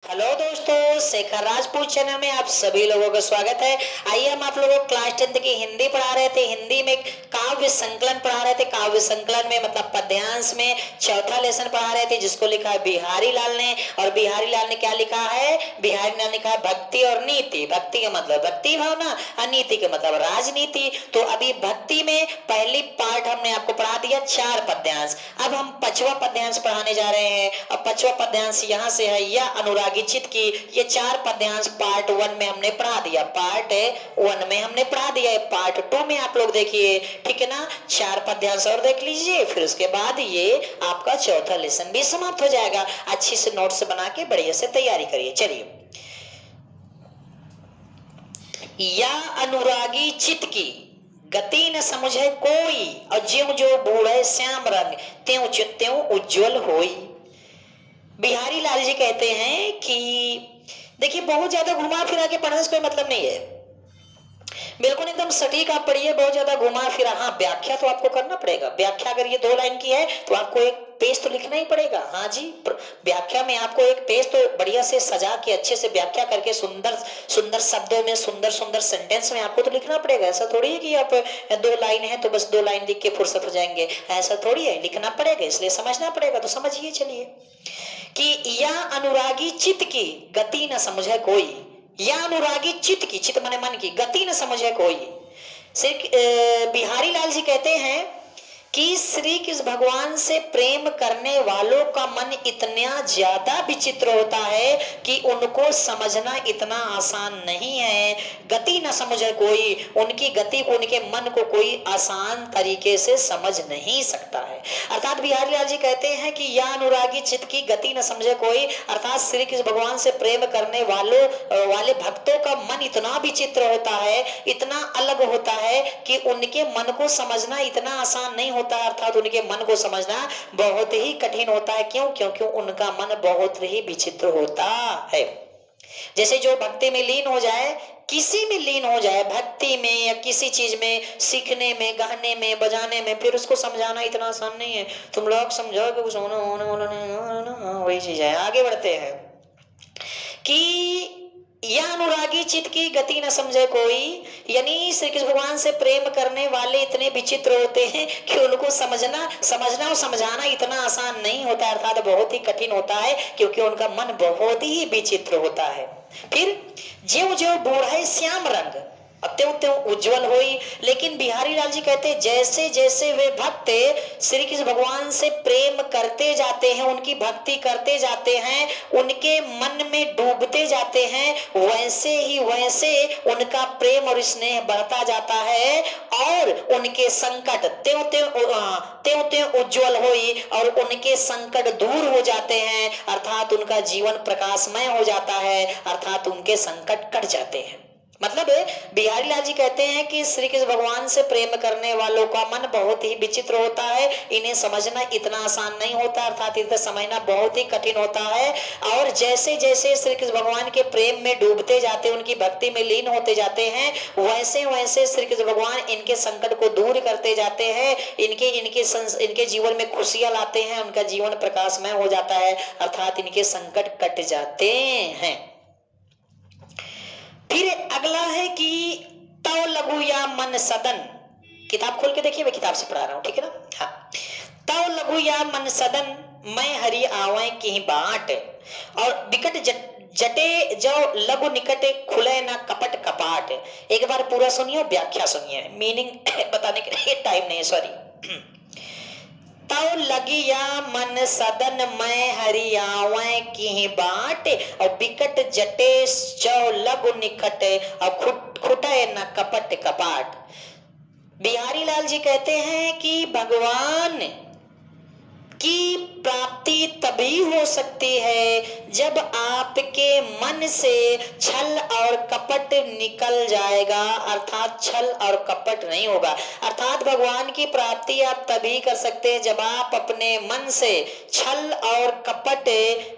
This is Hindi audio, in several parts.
हेलो दोस्तों, शेखर राजपूत चैनल में आप सभी लोगों का स्वागत है। आइए हम आप लोगों को क्लास 10 की हिंदी पढ़ा रहे थे। हिंदी में काव्य संकलन पढ़ा रहे थे। काव्य संकलन में मतलब पद्यांश में चौथा लेसन पढ़ा रहे थे, जिसको लिखा है बिहारी लाल ने। और बिहारी लाल ने क्या लिखा है? बिहारी लाल ने लिखा है भक्ति और नीति। भक्ति का मतलब भक्ति भावना और नीति का मतलब राजनीति। तो अभी भक्ति में पहली पार्ट हमने आपको पढ़ा दिया 4 पद्यांश। अब हम 5वां पद्यांश पढ़ाने जा रहे हैं। अब 5वां पद्यांश यहाँ से है, या अनुरागी चित की। ये 4 पद्यांश पार्ट 1 में हमने पढ़ा दिया। पार्ट 1 में हमने पढ़ा दिया। पार्ट 2 में आप लोग देखिए, ठीक है ना। 4 पद्यांश और देख लीजिए, फिर उसके बाद ये आपका चौथा लेसन भी समाप्त हो जाएगा। अच्छी से नोट्स बना के बढ़िया से तैयारी करिए। चलिए, या अनुरागी चित की गति न समझे कोई, और ज्यों जो बूढ़े श्याम रंग त्यों त्यों उज्जवल होई। बिहारी लाल जी कहते हैं कि देखिए, बहुत ज्यादा घुमा फिरा के पढ़ने से कोई मतलब नहीं है। बिल्कुल एकदम सटीक आप पढ़िए। बहुत ज्यादा घुमा फिरा, हाँ व्याख्या तो आपको करना पड़ेगा। व्याख्या अगर ये 2 लाइन की है तो आपको एक पेज तो लिखना ही पड़ेगा। हाँ जी, व्याख्या में आपको एक पेज तो बढ़िया से सजा के अच्छे से व्याख्या करके सुंदर सुंदर शब्दों में सुंदर सुंदर सेंटेंस में आपको तो लिखना पड़ेगा। ऐसा थोड़ी है कि आप 2 लाइन है तो बस 2 लाइन लिख के फुर्सत हो जाएंगे। ऐसा थोड़ी है, लिखना पड़ेगा, इसलिए समझना पड़ेगा। तो समझिए चलिए कि या अनुरागी चित्त की गति न समझे कोई। या अनुरागी चित्त की, चित्त माने मन की, गति न समझे कोई। बिहारी लाल जी कहते हैं कि श्री कृष्ण भगवान से प्रेम करने वालों का मन इतना ज्यादा विचित्र होता है कि उनको समझना इतना आसान नहीं है। गति न समझे कोई, उनकी गति को, उनके मन को कोई आसान तरीके से समझ नहीं सकता है। अर्थात बिहारी लाल जी कहते हैं कि या अनुरागी चित्त की गति न समझे कोई, अर्थात श्री कृष्ण भगवान से प्रेम करने वाले भक्तों का मन इतना विचित्र होता है, इतना अलग होता है कि उनके मन को समझना इतना आसान नहीं होता। अर्थात उनके मन को समझना बहुत ही कठिन होता है। क्यों? क्योंकि उनका मन बहुत ही विचित्र होता है। जैसे जो भक्ति में लीन हो जाए, किसी में लीन हो जाए, भक्ति में या किसी चीज में, सीखने में, गाने में, बजाने में, फिर उसको समझाना इतना आसान नहीं है। तुम लोग समझो कि कुछ वही चीज है। आगे बढ़ते हैं कि या अनुरागी चित्त की गति न समझे कोई, यानी श्री कृष्ण भगवान से प्रेम करने वाले इतने विचित्र होते हैं कि उनको समझना और समझाना इतना आसान नहीं होता। अर्थात बहुत ही कठिन होता है, क्योंकि उनका मन बहुत ही विचित्र होता है। फिर ज्यों ज्यों बूढ़े श्याम रंग त्यों त्यों उज्जवल हुई। लेकिन बिहारी लाल जी कहते हैं जैसे जैसे वे भक्त श्री कृष्ण भगवान से प्रेम करते जाते हैं, उनकी भक्ति करते जाते हैं, उनके मन में डूबते जाते हैं, वैसे ही वैसे उनका प्रेम और स्नेह बढ़ता जाता है, और उनके संकट त्यों त्यों उज्जवल हुई, और उनके संकट दूर हो जाते हैं। अर्थात उनका जीवन प्रकाशमय हो जाता है, अर्थात उनके संकट कट जाते हैं। मतलब बिहारी लाल जी कहते हैं कि श्री कृष्ण भगवान से प्रेम करने वालों का मन बहुत ही विचित्र होता है, इन्हें समझना इतना आसान नहीं होता, अर्थात इसे समझना बहुत ही कठिन होता है। और जैसे जैसे श्री कृष्ण भगवान के प्रेम में डूबते जाते, उनकी भक्ति में लीन होते जाते हैं, वैसे वैसे श्री कृष्ण भगवान इनके संकट को दूर करते जाते हैं, इनके जीवन में खुशियां लाते हैं, उनका जीवन प्रकाशमय हो जाता है, अर्थात इनके संकट कट जाते हैं। फिर अगला है कि तव लघु या मन सदन। किताब खोल के देखिए, मैं किताब से पढ़ा रहा हूं, ठीक है ना। हाँ, तव लघु या मन सदन मैं हरि आवे की बाट, और विकट जटे जो लघु निकटे खुले ना कपट कपाट। एक बार पूरा सुनिए, व्याख्या सुनिए, मीनिंग बताने के लिए टाइम नहीं है, सॉरी। तव लगिया मन सदन मैं हरि आवे की बाट, और बिकट जटे चौ लघु निकट, और खुटे न कपट कपाट। बिहारी लाल जी कहते हैं कि भगवान की प्राप्ति तभी हो सकती है जब आपके मन से छल और कपट निकल जाएगा, अर्थात छल और कपट नहीं होगा। अर्थात भगवान की प्राप्ति आप तभी कर सकते हैं जब आप अपने मन से छल और कपट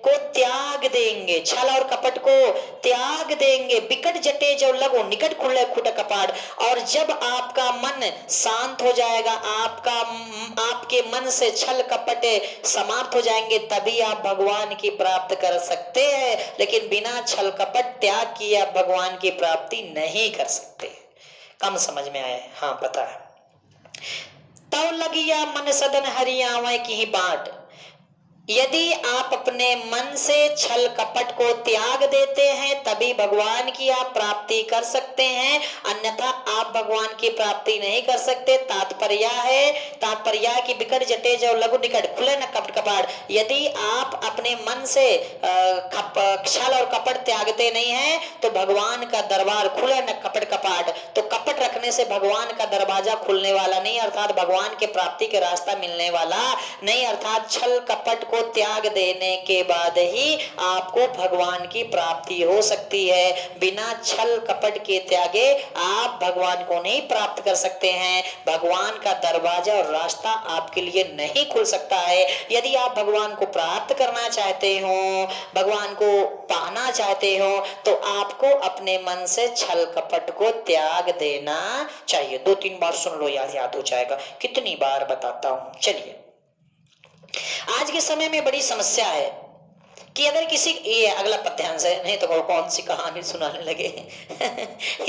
को त्याग देंगे, छल और कपट को त्याग देंगे। विकट जटे जो लगो निकट खुले खुट कपाट, और जब आपका मन शांत हो जाएगा, आपके मन से छल कपट समाप्त हो जाएंगे तभी आप भगवान की प्राप्त कर सकते हैं, लेकिन बिना छल कपट त्याग किए आप भगवान की प्राप्ति नहीं कर सकते। कम समझ में आया? हाँ पता है। तव लगिया मन सदन हरियावै की ही बाट, यदि आप अपने मन से छल कपट को त्याग देते हैं तभी भगवान की आप प्राप्ति कर सकते हैं, अन्यथा आप भगवान की प्राप्ति नहीं कर सकते। तात्पर्य है, तात्पर्य की बिकट जटे जो लघु निकट खुले न कपट कपाट। यदि आप अपने मन से छल और कपट त्यागते नहीं हैं तो भगवान का दरबार खुले न कपट कपाट। तो कपट रखने से भगवान का दरवाजा खुलने वाला नहीं, अर्थात भगवान के प्राप्ति के रास्ता मिलने वाला नहीं। अर्थात छल कपट को त्याग देने के बाद ही आपको भगवान की प्राप्ति हो सकती है। बिना छल कपट के त्यागे आप भगवान को नहीं प्राप्त कर सकते हैं। भगवान का दरवाजा और रास्ता आपके लिए नहीं खुल सकता है। यदि आप भगवान को प्राप्त करना चाहते हो, भगवान को पाना चाहते हो, तो आपको अपने मन से छल कपट को त्याग देना चाहिए। 2-3 बार सुन लो, याद हो जाएगा। कितनी बार बताता हूं। चलिए, आज के समय में बड़ी समस्या है कि अगर किसी, ये अगला पद्यांश है, नहीं तो कौन सी कहानी सुनाने लगे।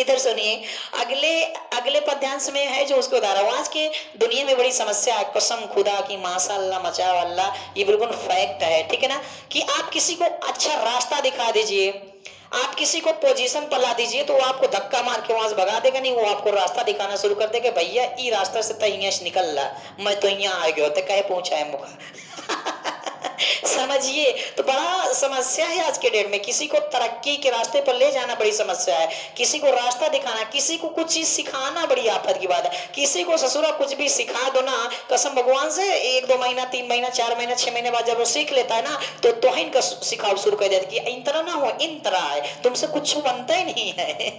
इधर सुनिए, अगले पद्यांश में है जो उसको उदाहरण। आज के दुनिया में बड़ी समस्या है, कसम खुदा की माशाअल्लाह मचाअल्लाह, ये बिल्कुल फैक्ट है, ठीक है ना, कि आप किसी को अच्छा रास्ता दिखा दीजिए, आप किसी को पोजीशन पर ला दीजिए तो वो आपको धक्का मार के वहां से भगा देगा नहीं, वो आपको रास्ता दिखाना शुरू कर देगा। भैया ई रास्ता से तो यहाँ से निकल ला, मैं तो यहाँ आ गया, तो कहे पहुंचा है मुखा। समझिए, तो बड़ा समस्या है आज के डेट में। किसी को तरक्की के रास्ते पर ले जाना बड़ी समस्या है, किसी को रास्ता दिखाना, किसी को कुछ चीज सिखाना बड़ी आफत की बात है। किसी को ससुरा कुछ भी सिखा दो ना, कसम भगवान से 1-2 महीना, 3 महीना, 4 महीना, 6 महीने बाद जब वो सीख लेता है ना, तो तोहिन का सिखाओ शुरू कर देता कि इन तरह ना हो, इन तरह है, तुमसे कुछ बनता ही नहीं है।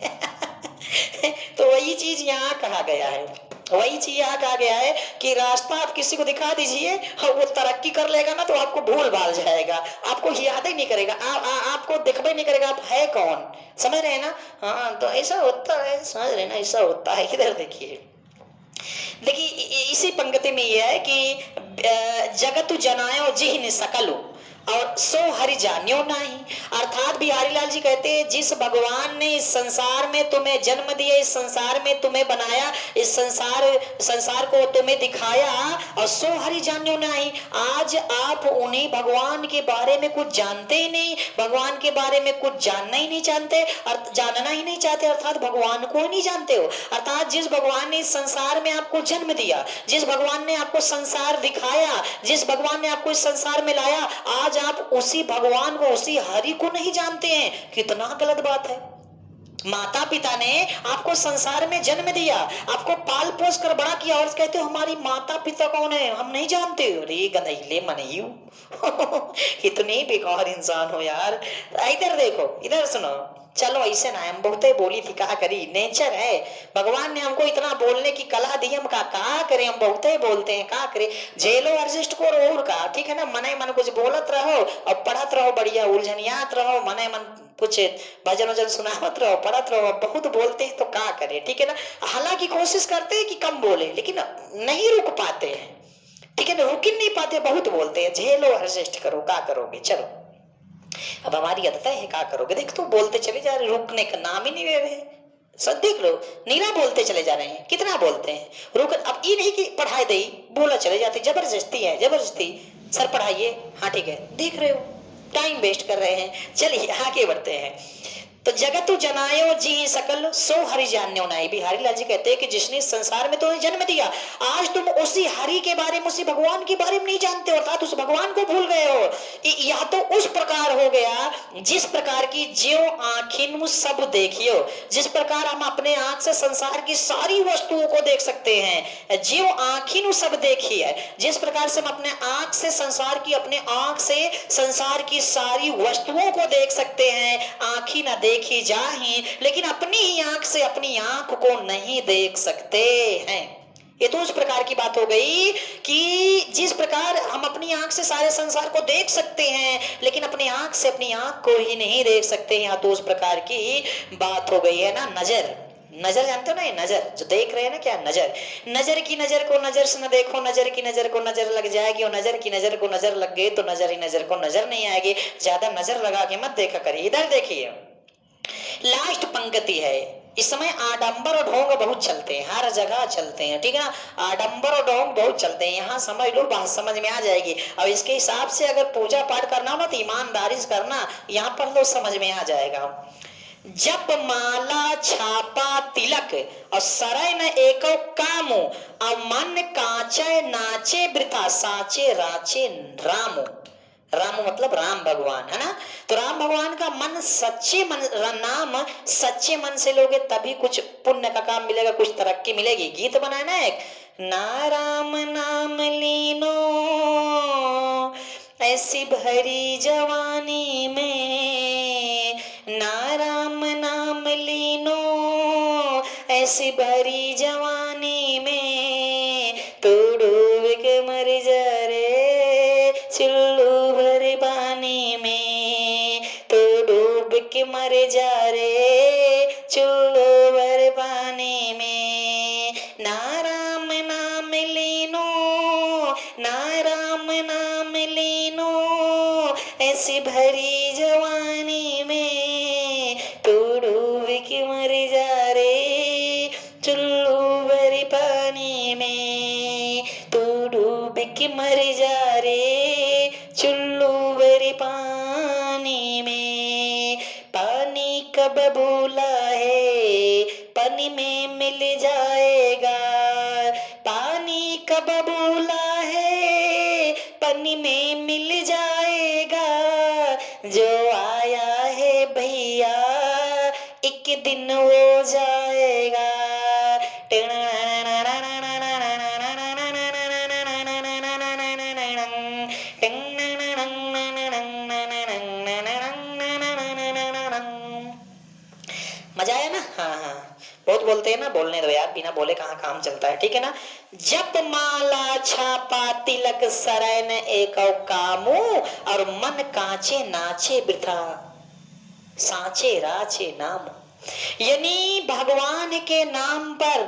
तो वही चीज यहाँ कहा गया है, वही चीज यहाँ कहा गया है कि रास्ता आप किसी को दिखा दीजिए, वो तरक्की कर लेगा ना तो आपको भूल भाल जाएगा, आपको याद ही नहीं करेगा, आपको दिखबे नहीं करेगा आप है कौन। समझ रहे हैं ना? हाँ, तो ऐसा होता है, समझ रहे हैं ना, ऐसा होता है। इधर देखिए, इसी पंक्ति में यह है कि जगत जनायो जिहिन सकलु और सो हरि जान्यो नहीं। अर्थात बिहारी लाल जी कहते हैं, जिस भगवान ने इस संसार में तुम्हें जन्म दिया, इस संसार में तुम्हें बनाया, इस संसार को तुम्हें दिखाया, और सो हरि जान्यो नहीं, आज आप उन्हीं भगवान के बारे में कुछ जानते ही नहीं, भगवान के बारे में कुछ जानना ही नहीं जानते, जानना ही नहीं चाहते, अर्थात भगवान को नहीं जानते हो। अर्थात जिस भगवान ने इस संसार में आपको जन्म दिया, जिस भगवान ने आपको संसार दिखाया, जिस भगवान ने आपको इस संसार में लाया, आज आप उसी भगवान को, उसी हरि को नहीं जानते हैं। कितना गलत बात है। माता पिता ने आपको संसार में जन्म दिया, आपको पाल पोस कर बड़ा किया, और कहते हो हमारी माता पिता कौन है, हम नहीं जानते। अरे गधैले मनयू, कितने बेकार इंसान हो यार। इधर देखो, इधर सुनो, चलो ऐसे ना, हम बहुत बोली थी, कहा करी, नेचर है, भगवान ने हमको इतना बोलने की कला दी, हम कहा करें, हम बहुत बोलते हैं, कहा करें, झेलो एडजस्ट करो और का, ठीक है ना, मने मन कुछ बोलत रहो और पढ़त रहो, बढ़िया उलझनियात रहो, मने मन कुछ भजन वजन सुनावत रहो, पढ़त रहो। बहुत बोलते हैं तो क्या करें, ठीक है ना। हालांकि कोशिश करते हैं कि कम बोले, लेकिन नहीं रुक पाते हैं, ठीक है ना, रुक ही नहीं पाते, बहुत बोलते हैं। झेलो एडजस्ट करो, क्या करोगे, चलो अब हमारी आदत है, क्या करोगे। देख तो बोलते चले जा रहे, रुकने का नाम ही नहीं ले रहे, सब देख लो, नीरा बोलते चले जा रहे हैं, कितना बोलते हैं, रुक। अब ये नहीं कि पढ़ाई दे, बोला चले जाते, जबरदस्ती है, जबरदस्ती, सर पढ़ाइए, हाँ ठीक है, देख रहे हो टाइम वेस्ट कर रहे हैं। चलिए आगे बढ़ते हैं। तो जगत जनायो जी सकल सो हरि जान्यो नहीं। बिहारी लाल जी कहते हैं कि जिसने संसार में तुम्हें जन्म दिया, आज तुम उसी हरि के बारे में, उसी भगवान के बारे में नहीं जानते हो, अर्थात उस भगवान को भूल गए हो। या तो उस प्रकार हो गया जिस प्रकार की ज्यो आँखिन सब देखियो, जिस प्रकार हम अपने आंख से संसार की सारी वस्तुओं को देख सकते हैं, ज्यो आँखिन सब देखी है, जिस प्रकार से हम अपने आंख से संसार की, अपने आंख से संसार की सारी वस्तुओं को देख सकते हैं, आँखी ना देखी जाही, लेकिन अपनी ही आंख से अपनी आंख को नहीं देख सकते हैं। ये तो उस प्रकार की बात हो गई कि जिस प्रकार हम अपनी आंख से सारे संसार को देख सकते हैं, लेकिन अपनी आंख से अपनी आंख को ही नहीं देख सकते। यहाँ तो उस प्रकार की बात हो गई है ना, नजर। नजर जानते हो ना, ये नजर जो देख रहे हैं ना, क्या नजर, नजर की नजर को नजर से न देखो, नजर की नजर को नजर लग जाएगी, और नजर की नजर को नजर लग गई तो नजर ही नजर को नजर नहीं आएगी। ज्यादा नजर लगा के मत देखा करिए। इधर देखिए लास्ट पंक्ति है। इस समय आडंबर और ढोंग बहुत चलते हैं, हर जगह चलते हैं, ठीक है ना, आडंबर और ढोंग बहुत चलते हैं। यहाँ समझ लो, बात समझ में आ जाएगी। अब इसके हिसाब से अगर पूजा पाठ करना हो ना तो ईमानदारी से करना, यहाँ पर लो समझ में आ जाएगा। जप माला छापा तिलक और सरय न एको कामो, और मन काचे नाचे वृथा, साचे राचे रामो। राम मतलब राम भगवान, है ना। तो राम भगवान का मन सच्चे मन, नाम सच्चे मन से लोगे तभी कुछ पुण्य का काम मिलेगा, कुछ तरक्की मिलेगी। गीत बनाए ना एक, ना राम नाम लीनो ऐसी भरी जवानी में, ना राम नाम लीनो ऐसी भरी जवानी में, तू डूब के मर जा रे चुल्लू भरे पानी में, तू डूब के मर जा रे चुल्लू भरे पानी में। ना राम नाम लीनो, ना राम नाम लीनो ऐसी भरी जवानी में, तू डूब के मर जा रे चुल्लू भरे पानी में, तू डूब के मर जा रे चुल्लू भरे पानी में। पानी कब भूला है पानी में मिल जाएगा, पानी कब भूला है पानी में मिल जाएगा, जो आया है भैया एक दिन हो जाएगा। मजा आया ना। हाँ हाँ, बहुत बोलते हैं ना, बोलने दो यार, बिना बोले कहाँ काम चलता है, ठीक है ना। जप माला छापा तिलक सरय न एको कामो, और मन कांचे नाचे वृथा, साचे राचे नाम। यानी भगवान के नाम पर